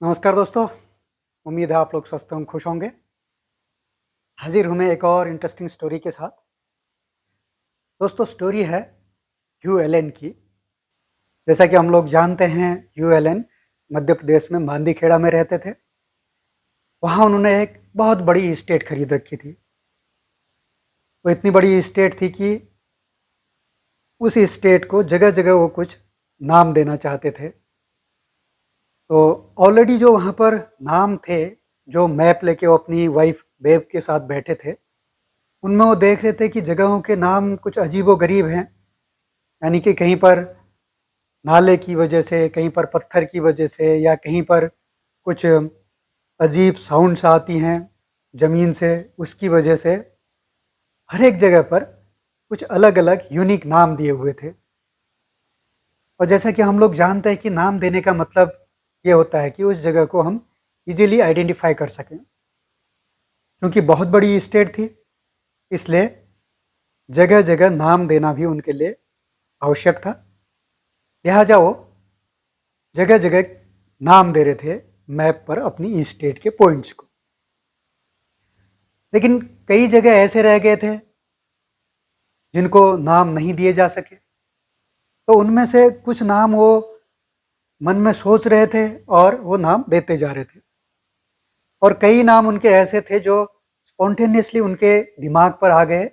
नमस्कार दोस्तों। उम्मीद है आप लोग स्वस्थ और खुश होंगे। हाजिर हूँ मैं एक और इंटरेस्टिंग स्टोरी के साथ। दोस्तों, स्टोरी है ह्यू एलन की। जैसा कि हम लोग जानते हैं, ह्यू एलन मध्य प्रदेश में मांदीखेड़ा में रहते थे। वहाँ उन्होंने एक बहुत बड़ी इस्टेट खरीद रखी थी। वो इतनी बड़ी इस्टेट थी कि उस इस्टेट को जगह जगह वो कुछ नाम देना चाहते थे। तो ऑलरेडी जो वहाँ पर नाम थे, जो मैप लेके वो अपनी वाइफ बेब के साथ बैठे थे, उनमें वो देख रहे थे कि जगहों के नाम कुछ अजीबो-गरीब हैं। यानी कि कहीं पर नाले की वजह से, कहीं पर पत्थर की वजह से, या कहीं पर कुछ अजीब साउंड्स आती हैं ज़मीन से, उसकी वजह से हर एक जगह पर कुछ अलग-अलग यूनिक नाम दिए हुए थे। और जैसा कि हम लोग जानते हैं कि नाम देने का मतलब ये होता है कि उस जगह को हम ईज़िली आइडेंटिफ़ाई कर सकें। क्योंकि बहुत बड़ी स्टेट थी, इसलिए जगह-जगह नाम देना भी उनके लिए आवश्यक था। लिहाजा वो जगह-जगह नाम दे रहे थे मैप पर अपनी स्टेट के पॉइंट्स को। लेकिन कई जगह ऐसे रह गए थे जिनको नाम नहीं दिए जा सके। तो उनमें से कुछ नाम वो मन में सोच रहे थे और वो नाम देते जा रहे थे। और कई नाम उनके ऐसे थे जो स्पॉन्टेनियसली उनके दिमाग पर आ गए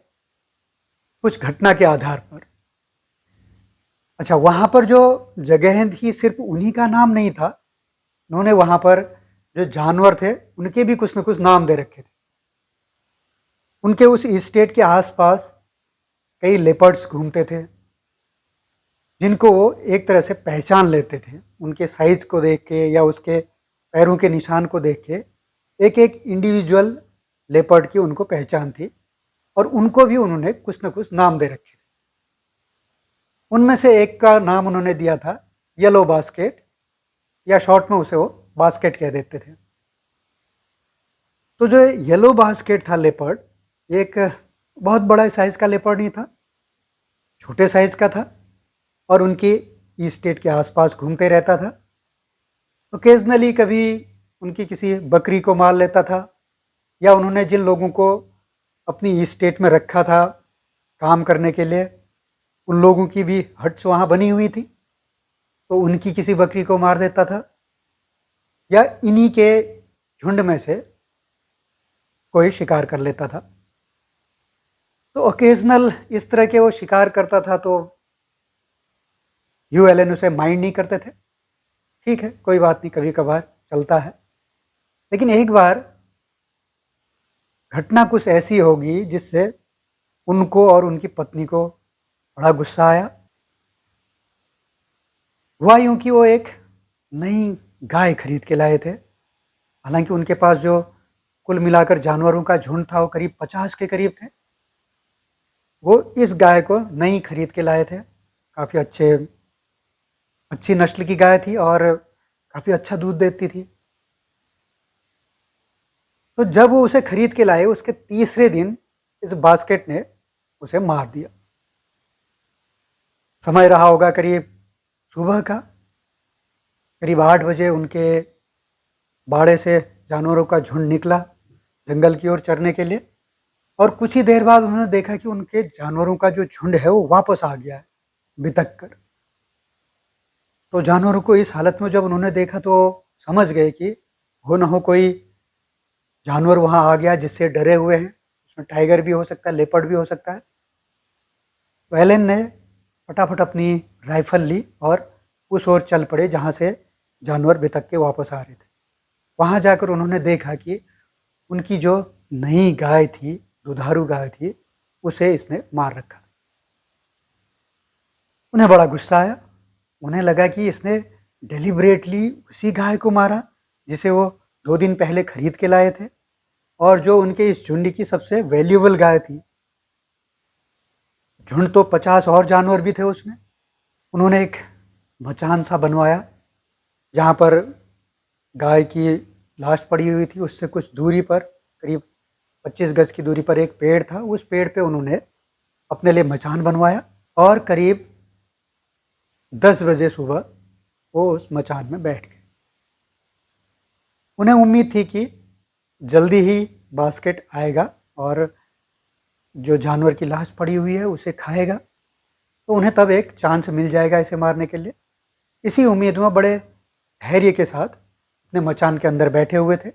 कुछ घटना के आधार पर। अच्छा, वहाँ पर जो जगहें थी सिर्फ उन्हीं का नाम नहीं था, उन्होंने वहाँ पर जो जानवर थे उनके भी कुछ न कुछ नाम दे रखे थे। उनके उस स्टेट के आसपास कई लेपर्ड्स घूमते थे जिनको वो एक तरह से पहचान लेते थे। उनके साइज को देख के या उसके पैरों के निशान को देख के एक एक इंडिविजुअल लेपर्ड की उनको पहचान थी और उनको भी उन्होंने कुछ न कुछ नाम दे रखे थे। उनमें से एक का नाम उन्होंने दिया था येलो बास्केट, या शॉर्ट में उसे वो बास्केट कह देते थे। तो जो येलो बास्केट था लेपर्ड, एक बहुत बड़ा साइज का लेपर्ड नहीं था, छोटे साइज का था और उनकी स्टेट के आसपास घूमते रहता था। ओकेजनली कभी उनकी किसी बकरी को मार लेता था, या उन्होंने जिन लोगों को अपनी स्टेट में रखा था काम करने के लिए, उन लोगों की भी हट्स वहाँ बनी हुई थी, तो उनकी किसी बकरी को मार देता था, या इन्हीं के झुंड में से कोई शिकार कर लेता था। तो ओकेजनल इस तरह के वो शिकार करता था, तो ह्यू एलन उसे माइंड नहीं करते थे। ठीक है, कोई बात नहीं, कभी कभार चलता है। लेकिन एक बार घटना कुछ ऐसी होगी जिससे उनको और उनकी पत्नी को बड़ा गुस्सा आया। हुआ यूं कि वो एक नई गाय खरीद के लाए थे। हालांकि उनके पास जो कुल मिलाकर जानवरों का झुंड था वो करीब 50 के करीब थे। वो इस गाय को नई खरीद के लाए थे। काफ़ी अच्छी नस्ल की गाय थी और काफ़ी अच्छा दूध देती थी। तो जब वो उसे खरीद के लाए, उसके तीसरे दिन इस बास्केट ने उसे मार दिया। समय रहा होगा करीब सुबह का, करीब 8 बजे उनके बाड़े से जानवरों का झुंड निकला जंगल की ओर चरने के लिए। और कुछ ही देर बाद उन्होंने देखा कि उनके जानवरों का जो झुंड है वो वापस आ गया है बितक कर। तो जानवरों को इस हालत में जब उन्होंने देखा तो समझ गए कि हो न हो कोई जानवर वहाँ आ गया जिससे डरे हुए हैं। उसमें टाइगर भी हो सकता है, लेपर्ड भी हो सकता है। तो एलन ने फटाफट अपनी राइफल ली और उस ओर चल पड़े जहाँ से जानवर बितक के वापस आ रहे थे। वहाँ जाकर उन्होंने देखा कि उनकी जो नई गाय थी, दुधारू गाय थी, उसे इसने मार रखा था। उन्हें बड़ा गुस्सा आया। उन्हें लगा कि इसने डेलिबरेटली उसी गाय को मारा जिसे वो 2 दिन पहले खरीद के लाए थे और जो उनके इस झुंड की सबसे वैल्यूएबल गाय थी। झुंड तो 50 और जानवर भी थे उसमें। उन्होंने एक मचान सा बनवाया जहाँ पर गाय की लाश पड़ी हुई थी। उससे कुछ दूरी पर, करीब 25 गज की दूरी पर एक पेड़ था। उस पेड़ पे उन्होंने अपने लिए मचान बनवाया और करीब 10 बजे सुबह वो उस मचान में बैठ गए। उन्हें उम्मीद थी कि जल्दी ही बास्केट आएगा और जो जानवर की लाश पड़ी हुई है उसे खाएगा, तो उन्हें तब एक चांस मिल जाएगा इसे मारने के लिए। इसी उम्मीद में बड़े धैर्य के साथ अपने मचान के अंदर बैठे हुए थे।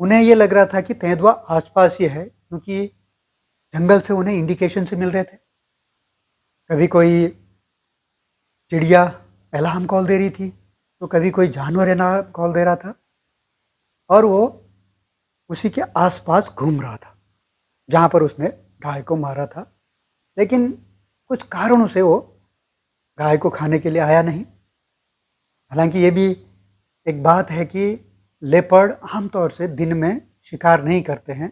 उन्हें ये लग रहा था कि तेंदुआ आसपास ही है, क्योंकि जंगल से उन्हें इंडिकेशन से मिल रहे थे। कभी कोई चिड़िया अलार्म कॉल दे रही थी, तो कभी कोई जानवर अलार्म कॉल दे रहा था, और वो उसी के आसपास घूम रहा था जहाँ पर उसने गाय को मारा था। लेकिन कुछ कारणों से वो गाय को खाने के लिए आया नहीं। हालांकि ये भी एक बात है कि लेपर्ड आमतौर से दिन में शिकार नहीं करते हैं,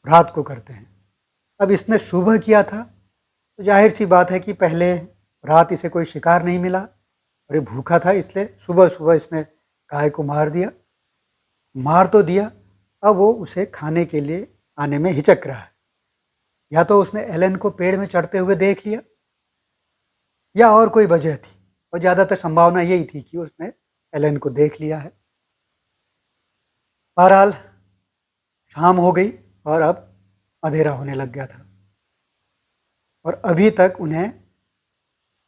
रात को करते हैं। अब इसने सुबह किया था, तो जाहिर सी बात है कि पहले रात इसे कोई शिकार नहीं मिला और ये भूखा था, इसलिए सुबह सुबह इसने गाय को मार दिया। मार तो दिया, अब वो उसे खाने के लिए आने में हिचक रहा है। या तो उसने एलन को पेड़ में चढ़ते हुए देख लिया, या और कोई वजह थी, और ज़्यादातर संभावना यही थी कि उसने एलन को देख लिया है। बहरहाल शाम हो गई और अब अंधेरा होने लग गया था, और अभी तक उन्हें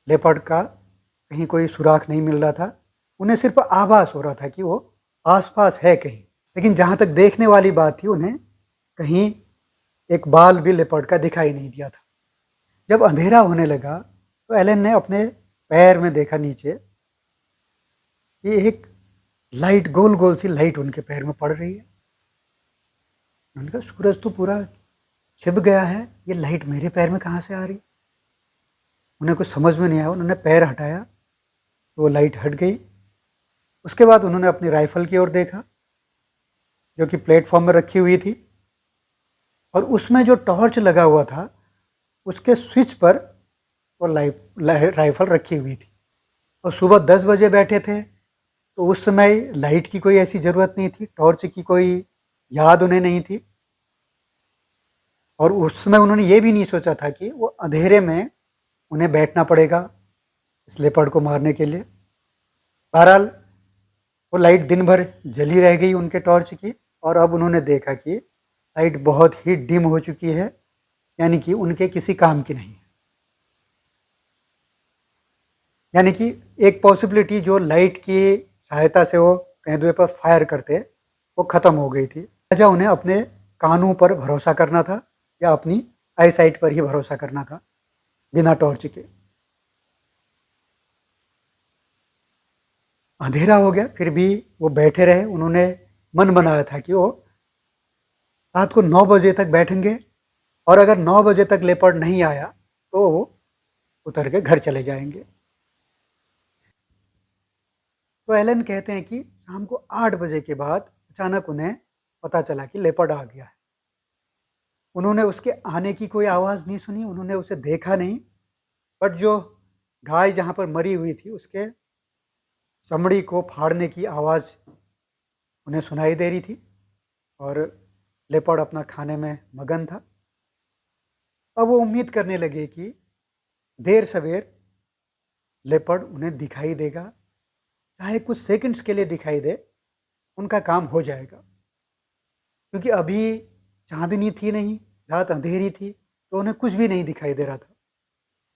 लेपर्ड का कहीं कोई सुराग नहीं मिल रहा था। उन्हें सिर्फ आभास हो रहा था कि वो आसपास है कहीं, लेकिन जहाँ तक देखने वाली बात थी, उन्हें कहीं एक बाल भी लेपर्ड का दिखाई नहीं दिया था। जब अंधेरा होने लगा तो एलन ने अपने पैर में देखा नीचे कि एक लाइट, गोल गोल सी लाइट उनके पैर में पड़ रही है। उन्होंने कहा, सूरज तो पूरा छिप गया है, ये लाइट मेरे पैर में कहाँ से आ रही? उन्हें कुछ समझ में नहीं आया। उन्होंने पैर हटाया तो वो लाइट हट गई। उसके बाद उन्होंने अपनी राइफल की ओर देखा, जो कि प्लेटफॉर्म में रखी हुई थी, और उसमें जो टॉर्च लगा हुआ था उसके स्विच पर वो राइफल रखी हुई थी। और सुबह 10 बजे बैठे थे, तो उस समय लाइट की कोई ऐसी ज़रूरत नहीं थी, टॉर्च की कोई याद उन्हें नहीं थी, और उस समय उन्होंने ये भी नहीं सोचा था कि वो अंधेरे में उन्हें बैठना पड़ेगा इस लेपर्ड को मारने के लिए। बहरहाल वो लाइट दिन भर जली रह गई उनके टॉर्च की, और अब उन्होंने देखा कि लाइट बहुत ही डिम हो चुकी है, यानी कि उनके किसी काम की नहीं है। यानी कि एक पॉसिबिलिटी जो लाइट की सहायता से वो तेंदुए पर फायर करते, वो ख़त्म हो गई थी। अच्छा, उन्हें अपने कानों पर भरोसा करना था या अपनी आई साइट पर ही भरोसा करना था बिना टॉर्च के। अंधेरा हो गया, फिर भी वो बैठे रहे। उन्होंने मन बनाया था कि वो रात को 9 बजे तक बैठेंगे, और अगर 9 बजे तक लेपर्ड नहीं आया तो वो उतर के घर चले जाएंगे। तो एलन कहते हैं कि शाम को 8 बजे के बाद अचानक उन्हें पता चला कि लेपर्ड आ गया है। उन्होंने उसके आने की कोई आवाज़ नहीं सुनी, उन्होंने उसे देखा नहीं, बट जो गाय जहाँ पर मरी हुई थी उसके चमड़ी को फाड़ने की आवाज़ उन्हें सुनाई दे रही थी, और लेपर्ड अपना खाने में मगन था। अब वो उम्मीद करने लगे कि देर सवेर लेपर्ड उन्हें दिखाई देगा, चाहे कुछ सेकंड्स के लिए दिखाई दे, उनका काम हो जाएगा। क्योंकि अभी चांदनी थी नहीं, रात अंधेरी थी, तो उन्हें कुछ भी नहीं दिखाई दे रहा था।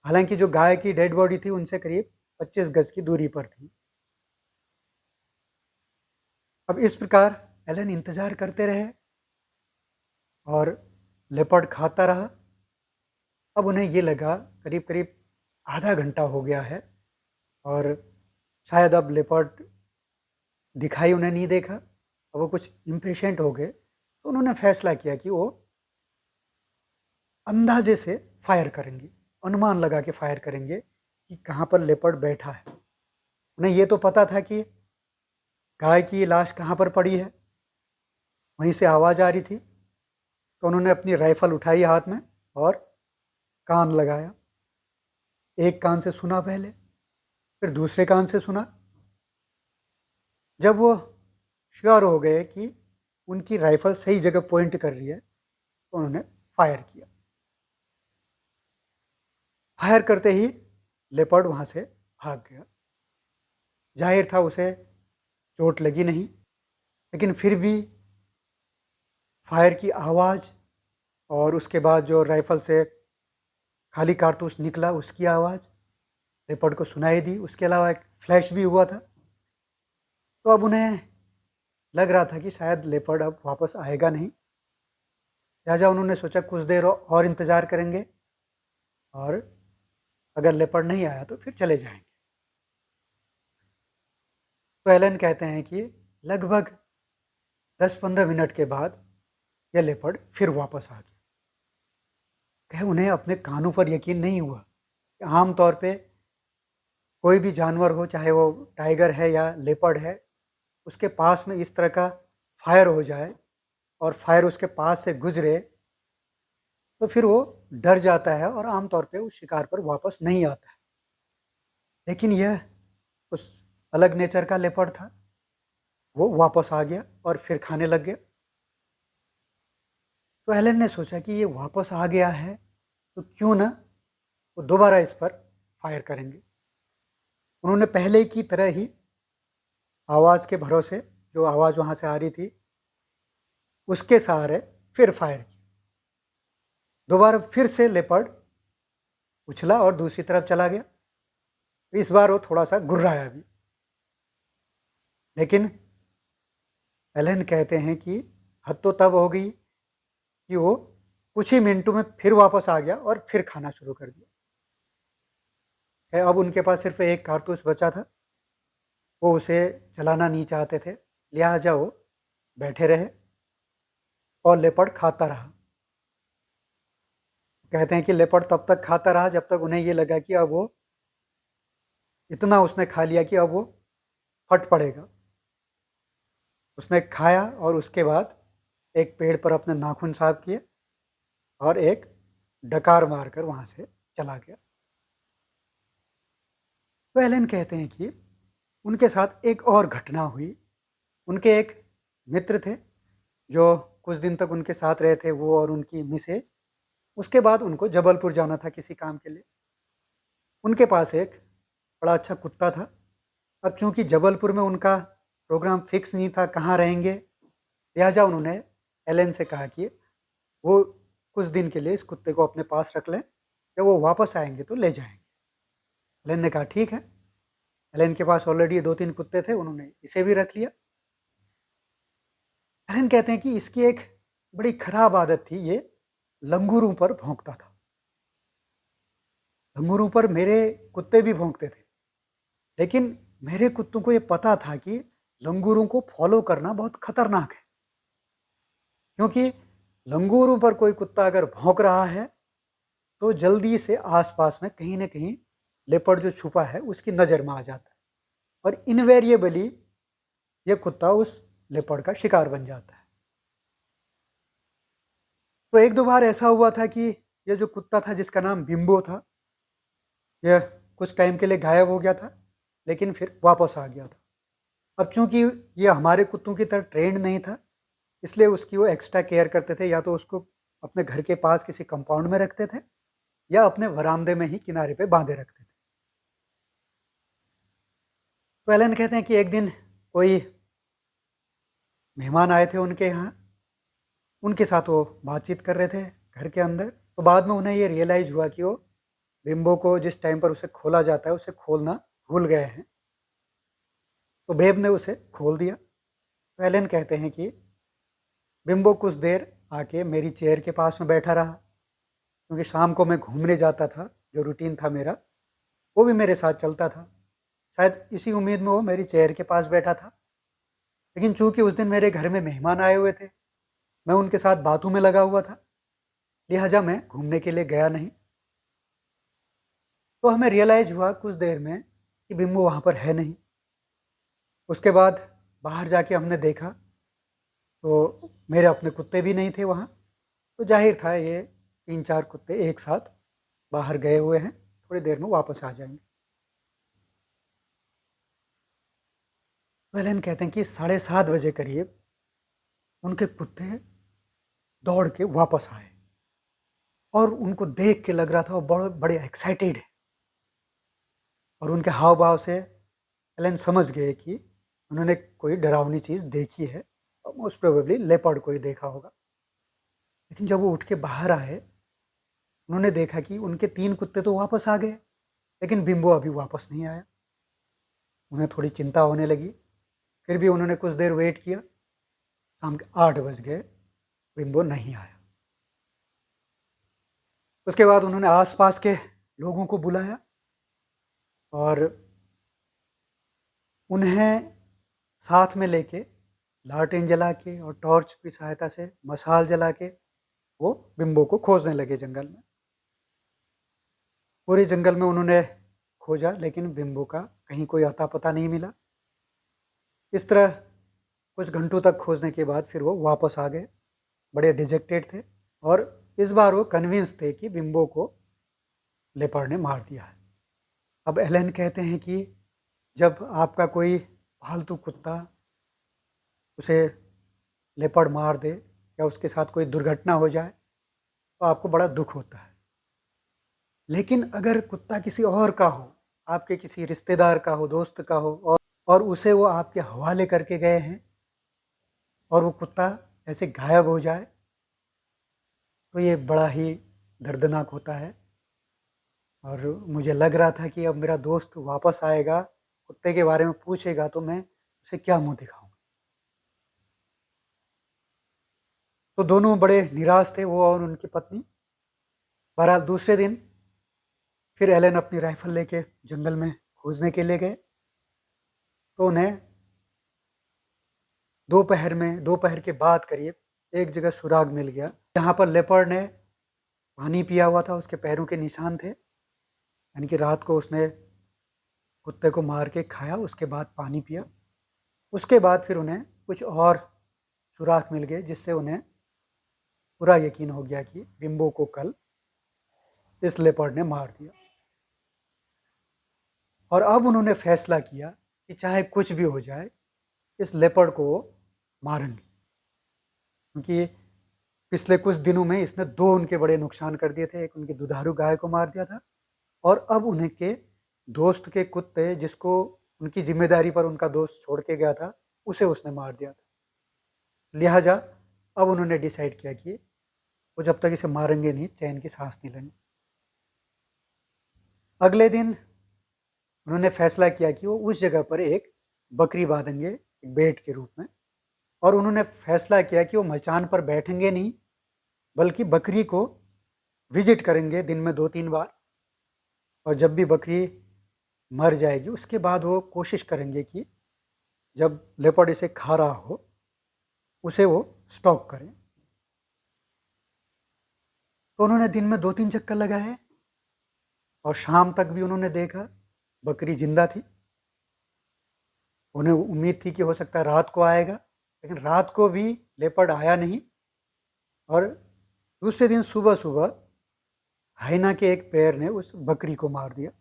हालांकि जो गाय की डेड बॉडी थी उनसे करीब 25 गज की दूरी पर थी। अब इस प्रकार एलन इंतज़ार करते रहे और लेपर्ड खाता रहा। अब उन्हें ये लगा करीब करीब आधा घंटा हो गया है, और शायद अब लेपर्ड दिखाई उन्हें नहीं देखा। अब वो कुछ इम्पेशेंट हो गए, तो उन्होंने फैसला किया कि वो अंदाजे से फायर करेंगे, अनुमान लगा के फायर करेंगे कि कहाँ पर लेपर्ड बैठा है। उन्हें ये तो पता था कि गाय की लाश कहाँ पर पड़ी है, वहीं से आवाज़ आ रही थी। तो उन्होंने अपनी राइफल उठाई हाथ में और कान लगाया। एक कान से सुना पहले, फिर दूसरे कान से सुना। जब वो श्योर हो गए कि उनकी राइफल सही जगह पॉइंट कर रही है, तो उन्होंने फायर किया। फायर करते ही लेपर्ड वहाँ से भाग गया। जाहिर था उसे चोट लगी नहीं, लेकिन फिर भी फायर की आवाज़ और उसके बाद जो राइफल से खाली कारतूस निकला उसकी आवाज़ लेपर्ड को सुनाई दी। उसके अलावा एक फ्लैश भी हुआ था। तो अब उन्हें लग रहा था कि शायद लेपर्ड अब वापस आएगा नहीं, लिहाजा उन्होंने सोचा कुछ देर और इंतज़ार करेंगे और अगर लेपर्ड नहीं आया तो फिर चले जाएंगे। तो एलन कहते हैं कि लगभग 10-15 मिनट के बाद यह लेपर्ड फिर वापस आ गया। कहे उन्हें अपने कानों पर यकीन नहीं हुआ। आम तौर पे कोई भी जानवर हो, चाहे वो टाइगर है या लेपर्ड है, उसके पास में इस तरह का फायर हो जाए और फायर उसके पास से गुजरे तो फिर वो डर जाता है और आमतौर पे उस शिकार पर वापस नहीं आता है। लेकिन यह उस अलग नेचर का लेपर्ड था, वो वापस आ गया और फिर खाने लग गया। तो एलन ने सोचा कि ये वापस आ गया है तो क्यों ना वो दोबारा इस पर फायर करेंगे। उन्होंने पहले की तरह ही आवाज़ के भरोसे, जो आवाज़ वहाँ से आ रही थी उसके सहारे फिर फायर किया। दोबारा फिर से लेपर्ड उछला और दूसरी तरफ चला गया। इस बार वो थोड़ा सा गुर्राया भी, लेकिन एलन कहते हैं कि हद तो तब हो गई कि वो कुछ ही मिनटों में फिर वापस आ गया और फिर खाना शुरू कर दिया। अब उनके पास सिर्फ एक कारतूस बचा था, वो उसे चलाना नहीं चाहते थे, लिहाजा वो बैठे रहे और लेपर्ड खाता रहा। कहते हैं कि लेपर्ड तब तक खाता रहा जब तक उन्हें ये लगा कि अब वो इतना उसने खा लिया कि अब वो फट पड़ेगा। उसने खाया और उसके बाद एक पेड़ पर अपने नाखून साफ किए और एक डकार मारकर वहाँ से चला गया। तो एलन कहते हैं कि उनके साथ एक और घटना हुई। उनके एक मित्र थे जो कुछ दिन तक उनके साथ रहे थे, वो और उनकी मिसेज। उसके बाद उनको जबलपुर जाना था किसी काम के लिए। उनके पास एक बड़ा अच्छा कुत्ता था। अब चूंकि जबलपुर में उनका प्रोग्राम फिक्स नहीं था कहाँ रहेंगे, लिहाजा उन्होंने एलन से कहा कि वो कुछ दिन के लिए इस कुत्ते को अपने पास रख लें, जब वो वापस आएंगे तो ले जाएंगे। एलन ने कहा ठीक है। एलन के पास ऑलरेडी 2-3 कुत्ते थे, उन्होंने इसे भी रख लिया। एलन कहते हैं कि इसकी एक बड़ी खराब आदत थी, ये लंगूरों पर भौंकता था। लंगूरों पर मेरे कुत्ते भी भौंकते थे, लेकिन मेरे कुत्तों को ये पता था कि लंगूरों को फॉलो करना बहुत खतरनाक है, क्योंकि लंगूरों पर कोई कुत्ता अगर भौंक रहा है तो जल्दी से आसपास में कहीं ना कहीं लेपर्ड जो छुपा है उसकी नज़र में आ जाता है और इनवेरिएबली ये कुत्ता उस लेपर्ड का शिकार बन जाता है। तो 1-2 बार ऐसा हुआ था कि ये जो कुत्ता था जिसका नाम बिम्बो था, यह कुछ टाइम के लिए गायब हो गया था, लेकिन फिर वापस आ गया था। अब चूंकि ये हमारे कुत्तों की तरह ट्रेंड नहीं था, इसलिए उसकी वो एक्स्ट्रा केयर करते थे। या तो उसको अपने घर के पास किसी कंपाउंड में रखते थे या अपने वरामदे में ही किनारे पे बांधे रखते थे। तो एलन कहते हैं कि एक दिन कोई मेहमान आए थे उनके यहाँ, उनके साथ वो बातचीत कर रहे थे घर के अंदर। तो बाद में उन्हें ये रियलाइज़ हुआ कि वो बिम्बो को जिस टाइम पर उसे खोला जाता है उसे खोलना भूल गए हैं। तो बेब ने उसे खोल दिया। तो एलन कहते हैं कि बिम्बो कुछ देर आके मेरी चेयर के पास में बैठा रहा, क्योंकि शाम को मैं घूमने जाता था, जो रूटीन था मेरा वो भी मेरे साथ चलता था। शायद इसी उम्मीद में वो मेरी चेयर के पास बैठा था। लेकिन चूंकि उस दिन मेरे घर में मेहमान आए हुए थे, मैं उनके साथ बातों में लगा हुआ था, लिहाजा मैं घूमने के लिए गया नहीं। तो हमें रियलाइज हुआ कुछ देर में कि बिम्बो वहाँ पर है नहीं। उसके बाद बाहर जाके हमने देखा तो मेरे अपने कुत्ते भी नहीं थे वहाँ। तो जाहिर था ये 3-4 कुत्ते एक साथ बाहर गए हुए हैं, थोड़ी देर में वापस आ जाएंगे। एलन कहते हैं कि 7:30 बजे करीब उनके कुत्ते दौड़ के वापस आए और उनको देख के लग रहा था वो बड़े एक्साइटेड है। और उनके हाव भाव से एलन समझ गए कि उन्होंने कोई डरावनी चीज़ देखी है, मोस्ट प्रोबेबली लेपर्ड को ही देखा होगा। लेकिन जब वो उठ के बाहर आए, उन्होंने देखा कि उनके 3 कुत्ते तो वापस आ गए, लेकिन बिम्बो अभी वापस नहीं आया। उन्हें थोड़ी चिंता होने लगी। फिर भी उन्होंने कुछ देर वेट किया। शाम के 8 बज गए, बिम्बो नहीं आया। उसके बाद उन्होंने आसपास के लोगों को बुलाया और उन्हें साथ में लेके लालटेन जला के और टॉर्च की सहायता से मशाल जला के वो बिम्बो को खोजने लगे जंगल में। पूरे जंगल में उन्होंने खोजा, लेकिन बिम्बो का कहीं कोई अता पता नहीं मिला। इस तरह कुछ घंटों तक खोजने के बाद फिर वो वापस आ गए। बड़े डिजेक्टेड थे और इस बार वो कन्विंस थे कि बिम्बो को लेपर्ड ने मार दिया है। अब एलन कहते हैं कि जब आपका कोई पालतू कुत्ता उसे लेपर्ड मार दे या उसके साथ कोई दुर्घटना हो जाए तो आपको बड़ा दुख होता है। लेकिन अगर कुत्ता किसी और का हो, आपके किसी रिश्तेदार का हो, दोस्त का हो, और उसे वो आपके हवाले करके गए हैं और वो कुत्ता ऐसे गायब हो जाए, तो ये बड़ा ही दर्दनाक होता है। और मुझे लग रहा था कि अब मेरा दोस्त वापस आएगा, कुत्ते के बारे में पूछेगा तो मैं उसे क्या मुंह दिखाऊंगा। तो दोनों बड़े निराश थे, वो और उनकी पत्नी। बहरहाल दूसरे दिन फिर एलन अपनी राइफल लेके जंगल में खोजने के लिए गए। तो उन्हें दोपहर के बाद करीब एक जगह सुराग मिल गया, जहाँ पर लेपर्ड ने पानी पिया हुआ था, उसके पैरों के निशान थे। यानी कि रात को उसने कुत्ते को मार के खाया, उसके बाद पानी पिया। उसके बाद फिर उन्हें कुछ और सुराग मिल गए, जिससे उन्हें पूरा यकीन हो गया कि बिम्बो को कल इस लेपर्ड ने मार दिया। और अब उन्होंने फैसला किया कि चाहे कुछ भी हो जाए, इस लेपर्ड को वो मारेंगे, क्योंकि पिछले कुछ दिनों में इसने 2 उनके बड़े नुकसान कर दिए थे। एक उनकी दुधारू गाय को मार दिया था और अब उन्हें के दोस्त के कुत्ते, जिसको उनकी जिम्मेदारी पर उनका दोस्त छोड़ के गया था, उसे उसने मार दिया था। लिहाजा अब उन्होंने डिसाइड किया कि वो जब तक इसे मारेंगे नहीं, चैन की सांस नहीं लेंगे। अगले दिन उन्होंने फैसला किया कि वो उस जगह पर एक बकरी बांधेंगे, एक बेट के रूप में। और उन्होंने फैसला किया कि वो मचान पर बैठेंगे नहीं, बल्कि बकरी को विजिट करेंगे दिन में 2-3 बार। और जब भी बकरी मर जाएगी, उसके बाद वो कोशिश करेंगे कि जब लेपर्ड इसे खा रहा हो, उसे वो स्टॉक करें। तो उन्होंने दिन में 2-3 चक्कर लगाए और शाम तक भी उन्होंने देखा बकरी जिंदा थी। उन्हें उम्मीद थी कि हो सकता है रात को आएगा, लेकिन रात को भी लेपर्ड आया नहीं। और दूसरे दिन सुबह सुबह हाइना के एक पैर ने उस बकरी को मार दिया।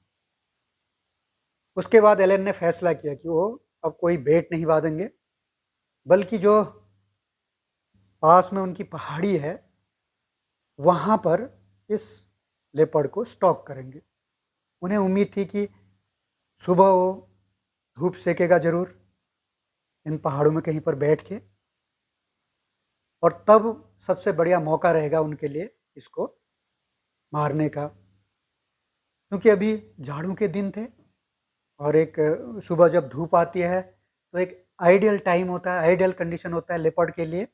उसके बाद एलन ने फैसला किया कि वो अब कोई बेट नहीं बांधेंगे, बल्कि जो पास में उनकी पहाड़ी है, वहाँ पर इस लेपर्ड को स्टॉक करेंगे। उन्हें उम्मीद थी कि सुबह वो धूप सेकेगा जरूर इन पहाड़ों में कहीं पर बैठ के, और तब सबसे बढ़िया मौका रहेगा उनके लिए इसको मारने का, क्योंकि अभी झाड़ू के दिन थे और एक सुबह जब धूप आती है तो एक आइडियल टाइम होता है, आइडियल कंडीशन होता है लेपर्ड के लिए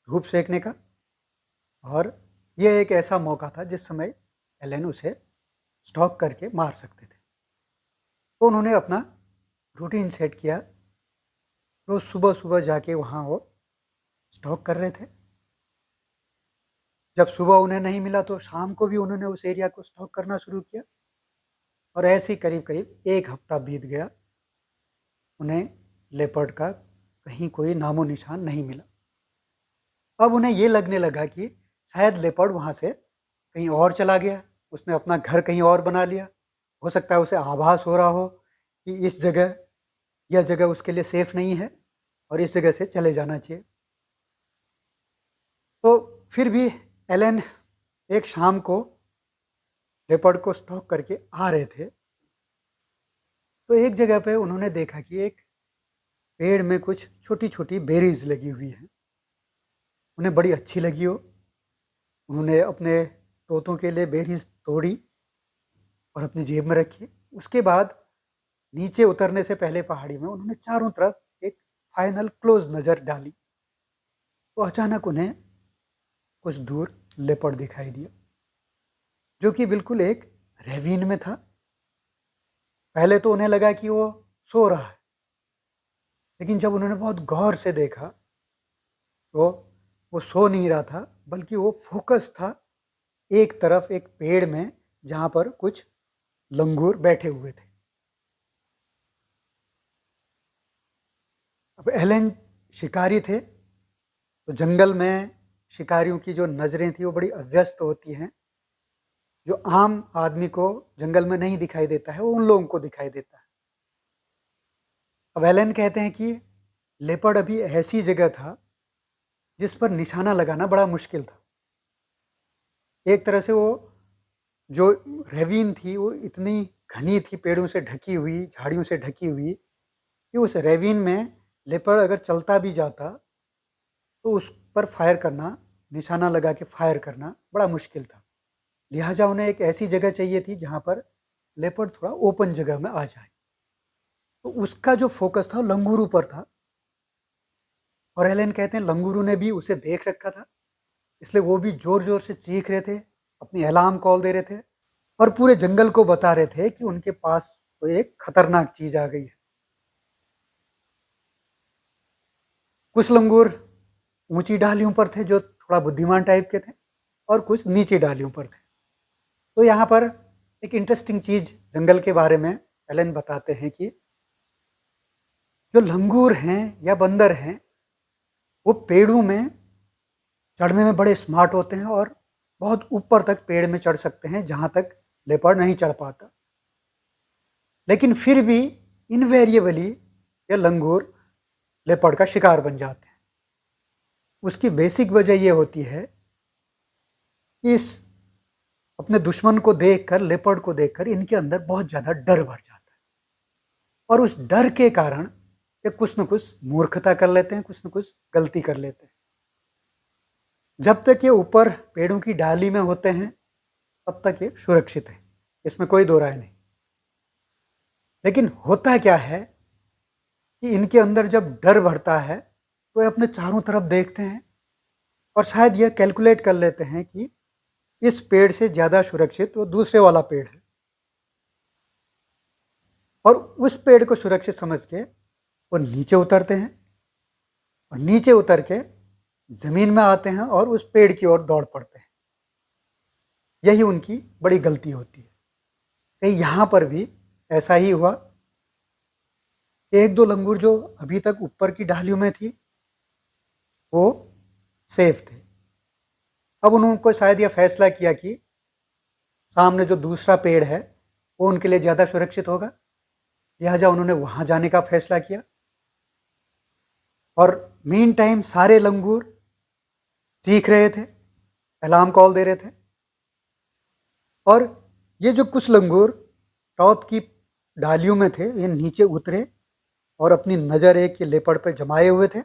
धूप सेकने का। और यह एक ऐसा मौका था जिस समय एलन उसे स्टॉक करके मार सकते थे। तो उन्होंने अपना रूटीन सेट किया। रोज सुबह सुबह जाके वहाँ वो स्टॉक कर रहे थे। जब सुबह उन्हें नहीं मिला तो शाम को भी उन्होंने उस एरिया को स्टॉक करना शुरू किया। और ऐसे ही करीब करीब 1 हफ्ता बीत गया, उन्हें लेपर्ड का कहीं कोई नामो निशान नहीं मिला। अब उन्हें ये लगने लगा कि शायद लेपर्ड वहाँ से कहीं और चला गया, उसने अपना घर कहीं और बना लिया। हो सकता है उसे आभास हो रहा हो कि यह जगह उसके लिए सेफ नहीं है और इस जगह से चले जाना चाहिए। तो फिर भी एलन एक शाम को लेपर्ड को स्टॉक करके आ रहे थे, तो एक जगह पे उन्होंने देखा कि एक पेड़ में कुछ छोटी छोटी बेरीज लगी हुई हैं। उन्हें बड़ी अच्छी लगी हो। उन्होंने अपने तोतों के लिए बेरीज तोड़ी और अपनी जेब में रखी। उसके बाद नीचे उतरने से पहले पहाड़ी में उन्होंने चारों तरफ एक फाइनल क्लोज नज़र डाली, तो अचानक उन्हें कुछ दूर लेपर्ड दिखाई दिया, जो कि बिल्कुल एक रेविन में था। पहले तो उन्हें लगा कि वो सो रहा है, लेकिन जब उन्होंने बहुत गौर से देखा तो वो सो नहीं रहा था, बल्कि वो फोकस था एक तरफ, एक पेड़ में, जहां पर कुछ लंगूर बैठे हुए थे। अब एलन शिकारी थे, तो जंगल में शिकारियों की जो नज़रें थी वो बड़ी अव्यस्त होती हैं। जो आम आदमी को जंगल में नहीं दिखाई देता है, वो उन लोगों को दिखाई देता है। अब एलन कहते हैं कि लेपर्ड अभी ऐसी जगह था जिस पर निशाना लगाना बड़ा मुश्किल था। एक तरह से वो जो रेविन थी वो इतनी घनी थी, पेड़ों से ढकी हुई, झाड़ियों से ढकी हुई, कि उस रेविन में लेपर्ड अगर चलता भी जाता तो उस पर फायर करना, निशाना लगा के फायर करना बड़ा मुश्किल था। लिहाजा उन्हें एक ऐसी जगह चाहिए थी जहाँ पर लेपर्ड थोड़ा ओपन जगह में आ जाए। तो उसका जो फोकस था लंगूरू पर था, और एलन कहते हैं लंगूरू ने भी उसे देख रखा था, इसलिए वो भी जोर जोर से चीख रहे थे, अपनी अलार्म कॉल दे रहे थे और पूरे जंगल को बता रहे थे कि उनके पास कोई एक खतरनाक चीज आ गई है। कुछ लंगूर ऊंची डालियों पर थे जो थोड़ा बुद्धिमान टाइप के थे, और कुछ नीची डालियों पर थे। तो यहाँ पर एक इंटरेस्टिंग चीज जंगल के बारे में एलन बताते हैं कि जो लंगूर हैं या बंदर हैं, वो पेड़ों में चढ़ने में बड़े स्मार्ट होते हैं और बहुत ऊपर तक पेड़ में चढ़ सकते हैं, जहां तक लेपर्ड नहीं चढ़ पाता। लेकिन फिर भी इनवेरिएबली ये लंगूर लेपर्ड का शिकार बन जाते हैं। उसकी बेसिक वजह यह होती है कि इस अपने दुश्मन को देखकर, लेपर्ड को देखकर इनके अंदर बहुत ज़्यादा डर भर जाता है, और उस डर के कारण ये कुछ न कुछ मूर्खता कर लेते हैं, कुछ न कुछ गलती कर लेते हैं। जब तक ये ऊपर पेड़ों की डाली में होते हैं तब तक ये सुरक्षित है, इसमें कोई दो राय नहीं। लेकिन होता क्या है कि इनके अंदर जब डर बढ़ता है तो ये अपने चारों तरफ देखते हैं और शायद यह कैलकुलेट कर लेते हैं कि इस पेड़ से ज़्यादा सुरक्षित वो दूसरे वाला पेड़ है, और उस पेड़ को सुरक्षित समझ के वो नीचे उतरते हैं, और नीचे उतर के जमीन में आते हैं और उस पेड़ की ओर दौड़ पड़ते हैं। यही उनकी बड़ी गलती होती है। कहीं यहाँ पर भी ऐसा ही हुआ। एक दो लंगूर जो अभी तक ऊपर की डालियों में थी वो सेफ थे। अब उन्होंने शायद यह फैसला किया कि सामने जो दूसरा पेड़ है वो उनके लिए ज़्यादा सुरक्षित होगा, लिहाजा उन्होंने वहां जाने का फैसला किया। और मीन टाइम सारे लंगूर चीख रहे थे, अलार्म कॉल दे रहे थे, और ये जो कुछ लंगूर टॉप की डालियों में थे ये नीचे उतरे और अपनी नज़र एक लेपर्ड पे जमाए हुए थे।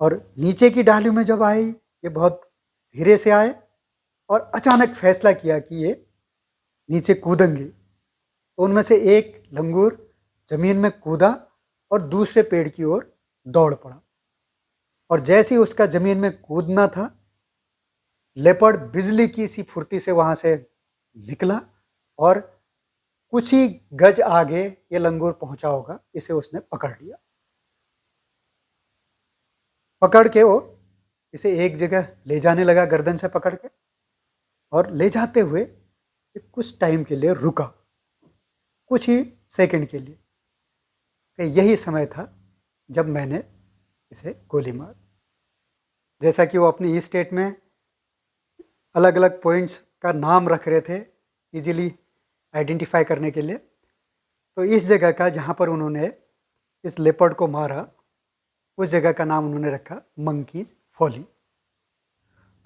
और नीचे की डालियों में जब आए, ये बहुत धीरे से आए और अचानक फैसला किया कि ये नीचे कूदेंगे। तो उनमें से एक लंगूर जमीन में कूदा और दूसरे पेड़ की ओर दौड़ पड़ा, और जैसे ही उसका जमीन में कूदना था, लेपर्ड बिजली की सी फुर्ती से वहां से निकला और कुछ ही गज आगे ये लंगूर पहुंचा होगा, इसे उसने पकड़ लिया। पकड़ के वो इसे एक जगह ले जाने लगा, गर्दन से पकड़ के, और ले जाते हुए कुछ टाइम के लिए रुका, कुछ ही सेकंड के लिए, कि यही समय था जब मैंने इसे गोली मार। जैसा कि वो अपनी ई स्टेट में अलग अलग पॉइंट्स का नाम रख रहे थे इजीली आइडेंटिफाई करने के लिए, तो इस जगह का जहाँ पर उन्होंने इस लेपर्ड को मारा, उस जगह का नाम उन्होंने रखा मंकीज फॉली।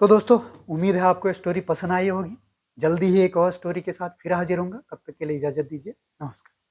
तो दोस्तों, उम्मीद है आपको ये स्टोरी पसंद आई होगी। जल्दी ही एक और स्टोरी के साथ फिर हाजिर होऊंगा, तब तक के लिए इजाज़त दीजिए। नमस्कार।